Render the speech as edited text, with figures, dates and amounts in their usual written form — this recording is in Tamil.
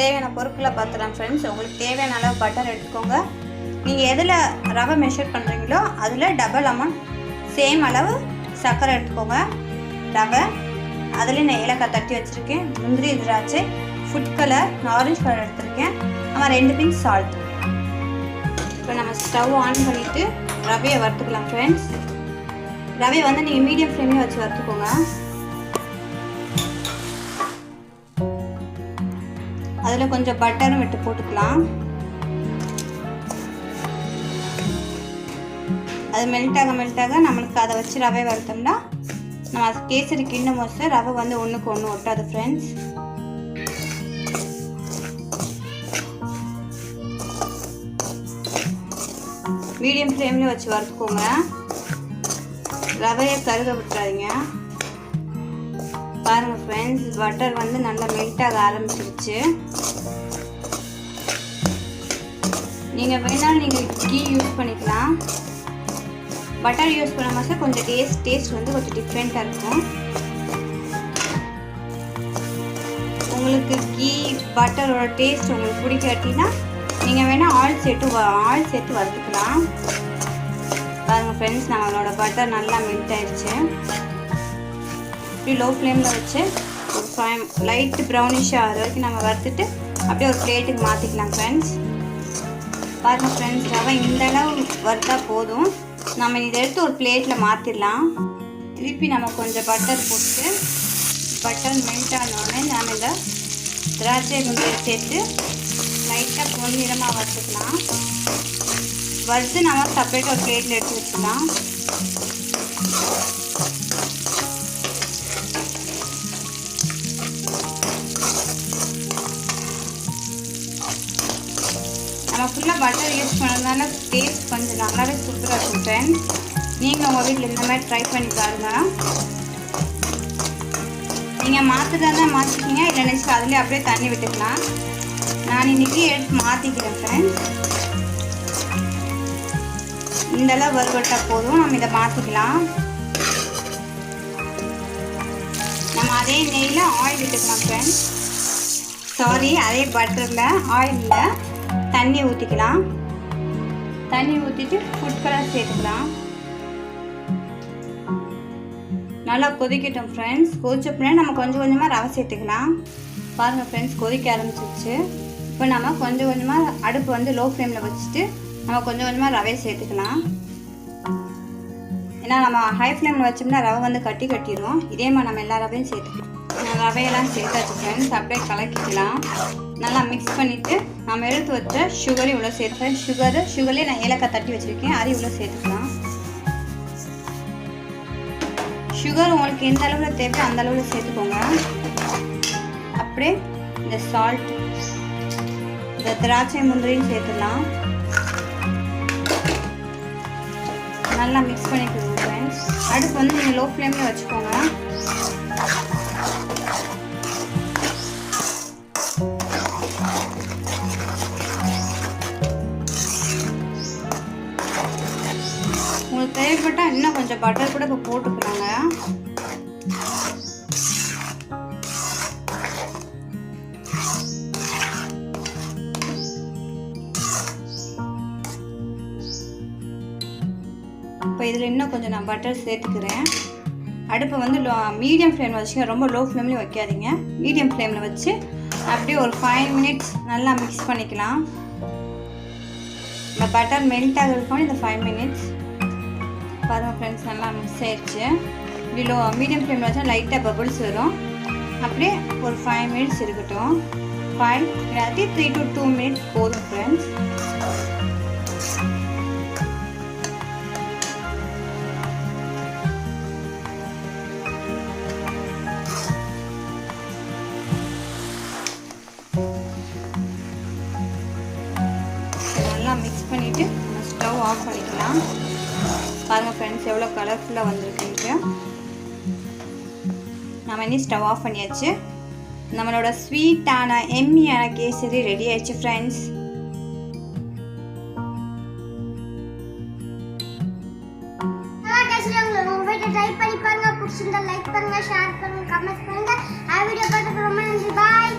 தேவையான பொருட்களை பார்த்துலாம் ஃப்ரெண்ட்ஸ். உங்களுக்கு தேவையான அளவு பட்டர் எடுத்துக்கோங்க. நீங்கள் எதில் ரவை மெஷர் பண்ணுறீங்களோ அதில் டபுள் அமௌண்ட் சேம் அளவு சர்க்கரை எடுத்துக்கோங்க. ரவை அதில் நான் ஏலக்காய் தட்டி வச்சுருக்கேன், முந்திரி திராட்சை, ஃபுட் கலர், ஆரஞ்சு கலர் எடுத்துருக்கேன், நம்ம 2 பிஞ்ச் சால்ட். இப்போ நம்ம ஸ்டவ் ஆன் பண்ணிவிட்டு ரவையை வறுத்துக்கலாம் ஃப்ரெண்ட்ஸ். ரவையை வந்து நீங்கள் மீடியம் ஃப்ளேம்லேயே வச்சு வறுத்துக்கோங்க. அதில் கொஞ்சம் பட்டரும் விட்டு போட்டுக்கலாம். அது மெல்ட்டாக நம்மளுக்கு அதை வச்சு ரவை வறுத்தோம்னா நம்ம கேசரி கிண்ணும் போது ரவை வந்து ஒன்றுக்கு ஒன்று ஒட்டாது ஃப்ரெண்ட்ஸ். மீடியம் ஃப்ளேம்லேயே வச்சு வறுத்துக்கோங்க. ரவையை கருக விட்டுறாதீங்க. பாருங்கள் ஃப்ரெண்ட்ஸ், பட்டர் வந்து நல்லா மெல்ட்டாக ஆரம்பிச்சிருச்சு. நீங்கள் வேணாலும் நீங்கள் கீ யூஸ் பண்ணிக்கலாம். பட்டர் யூஸ் பண்ண மாதிரி கொஞ்சம் டேஸ்ட் வந்து கொஞ்சம் டிஃப்ரெண்ட்டாக இருக்கும். உங்களுக்கு கீ பட்டரோட டேஸ்ட் உங்களுக்கு பிடிக்காட்டினா நீங்கள் வேணால் ஆயில் சேர்த்து வறுத்துக்கலாம். பாருங்கள் ஃப்ரெண்ட்ஸ், நம்மளோட பட்டர் நல்லா மெல்ட் ஆயிடுச்சு. இப்படி லோ ஃப்ளேமில் வச்சு ஒரு லைட் ப்ரௌனிஷ் ஆகிற வரைக்கும் நம்ம வறுத்துட்டு அப்படியே ஒரு பிளேட்டுக்கு மாற்றிக்கலாம் ஃப்ரெண்ட்ஸ். பாருங்கள் ஃப்ரெண்ட்ஸ், ரவை இந்த அளவு வறுத்தா போதும். நம்ம இதை எடுத்து ஒரு பிளேட்டில் மாற்றிடலாம். திருப்பி நம்ம கொஞ்சம் பட்டர் போட்டு பட்டர் மெல்ட் ஆனோடனே நாம் இந்த திராட்சை முந்திரி சேர்த்து லைட்டாக பொன்னிறமாக வறுத்துக்கலாம். வறுத்து நம்ம செப்பரேட்டாக ஒரு பிளேட்டில் எடுத்து வச்சுக்கலாம். நம்ம ஃபுல்லாக பட்டர் யூஸ் பண்ணுறதுனால டேஸ்ட் கொஞ்சம் நல்லாவே சூப்பராக இருக்கும் ஃப்ரெண்ட்ஸ். நீங்கள் உங்கள் வீட்டில் இந்த மாதிரி ட்ரை பண்ணி பாருங்கள். நீங்கள் மாற்றுறதா மாற்றிக்கிங்க, இல்லைன்னு அதிலே அப்படியே தண்ணி விட்டுக்கலாம். நான் இன்றைக்கி எடுத்து மாற்றிக்கிறேன் ஃப்ரெண்ட்ஸ். இந்தளவு வறுவட்டால் போதும், நம்ம இதை மாற்றிக்கலாம். நம்ம அதே நெய்யில் ஆயில் விட்டுக்கலாம் ஃப்ரெண்ட்ஸ். சாரி, அதே பட்டரில் ஆயிலில் தண்ணி ஊற்றிக்கலாம். தண்ணி ஊற்றிட்டு ஃபுட் கலர் சேர்த்துக்கலாம். நல்லா கொதிக்கட்டும் ஃப்ரெண்ட்ஸ். கொதிச்ச பின்னாடி நம்ம கொஞ்சம் கொஞ்சமாக ரவை சேர்த்துக்கலாம். பாருங்கள் ஃப்ரெண்ட்ஸ், கொதிக்க ஆரம்பிச்சிருச்சு. இப்போ நம்ம கொஞ்சம் கொஞ்சமாக அடுப்பு வந்து லோ ஃப்ளேமில் வச்சுட்டு நம்ம கொஞ்சம் கொஞ்சமாக ரவையை சேர்த்துக்கலாம். ஏன்னா நம்ம ஹை ஃப்ளேமில் வச்சோம்னா ரவை வந்து கட்டிடும். இதே மாதிரி நம்ம எல்லா ரவையும் சேர்த்துக்கலாம். ரவையெல்லாம் சேர்த்தாச்சு ஃப்ரெண்ட்ஸ். அப்படியே கலக்கிக்கலாம். நல்லா மிக்ஸ் பண்ணிவிட்டு நம்ம எடுத்து வச்ச சுகரையும் இவ்வளோ சேர்த்துக்கிறேன். சுகர்லேயே நான் ஏலக்காய் தட்டி வச்சுருக்கேன், அதையும் இவ்வளோ சேர்த்துக்கலாம். சுகர் உங்களுக்கு எந்த அளவில் தேவையோ அந்த அளவில் சேர்த்துக்கோங்க. அப்படியே இந்த சால்ட், இந்த திராட்சை முந்திரியும் சேர்த்துக்கலாம். நல்லா மிக்ஸ் பண்ணிக்கோங்க ஃப்ரெண்ட்ஸ். அடுப்பு வந்து நீங்கள் லோ ஃப்ளேம்லேயே வச்சுக்கோங்க. உங்களுக்கு தேவைப்பட்டால் இன்னும் கொஞ்சம் பட்டர் கூட இப்போ போட்டுக்கிறாங்க. இப்போ இதில் இன்னும் கொஞ்சம் நான் பட்டர் சேர்த்துக்கிறேன். அடுப்பை வந்து மீடியம் ஃப்ளேமில் வச்சுங்க, ரொம்ப லோ ஃப்ளேம்லேயும் வைக்காதீங்க. மீடியம் ஃப்ளேமில் வச்சு அப்படியே ஒரு 5 மினிட்ஸ் நல்லா மிக்ஸ் பண்ணிக்கலாம். இந்த பட்டர் மெல்ட் ஆகிறதுக்கான இந்த 5 மினிட்ஸ். பாருங்கள் ஃப்ரெண்ட்ஸ், நல்லா மிக்ஸ் ஆயிடுச்சு. இப்படி மீடியம் ஃப்ளேமில் வச்சா லைட்டாக பபிள்ஸ் வரும். அப்படியே ஒரு 5 மினிட்ஸ் இருக்கட்டும். 5 இல்லாட்டி 3 to 2 மினிட்ஸ் போதும் ஃப்ரெண்ட்ஸ். நல்லா மிக்ஸ் பண்ணிவிட்டு நம்ம ஸ்டவ் ஆஃப் பண்ணிக்கலாம். பாருங்கள் ஃப்ரெண்ட்ஸ், எவ்வளோ கலர்ஃபுல்லாக வந்திருக்குன்ட்டு. நம்ம இனி ஸ்டவ் ஆஃப் பண்ணியாச்சு. நம்மளோட ஸ்வீட்டான எம்மியான கேசரி ரெடி ஆயிடுச்சு ஃப்ரெண்ட்ஸ். ட்ரை பண்ணி பாருங்க. பிடிச்சிருந்தா லைக் பண்ணுங்க, ஷேர் பண்ணுங்க, கமெண்ட் பண்ணுங்க. வீடியோ பார்த்து ரொம்ப நன்றி. பாய்.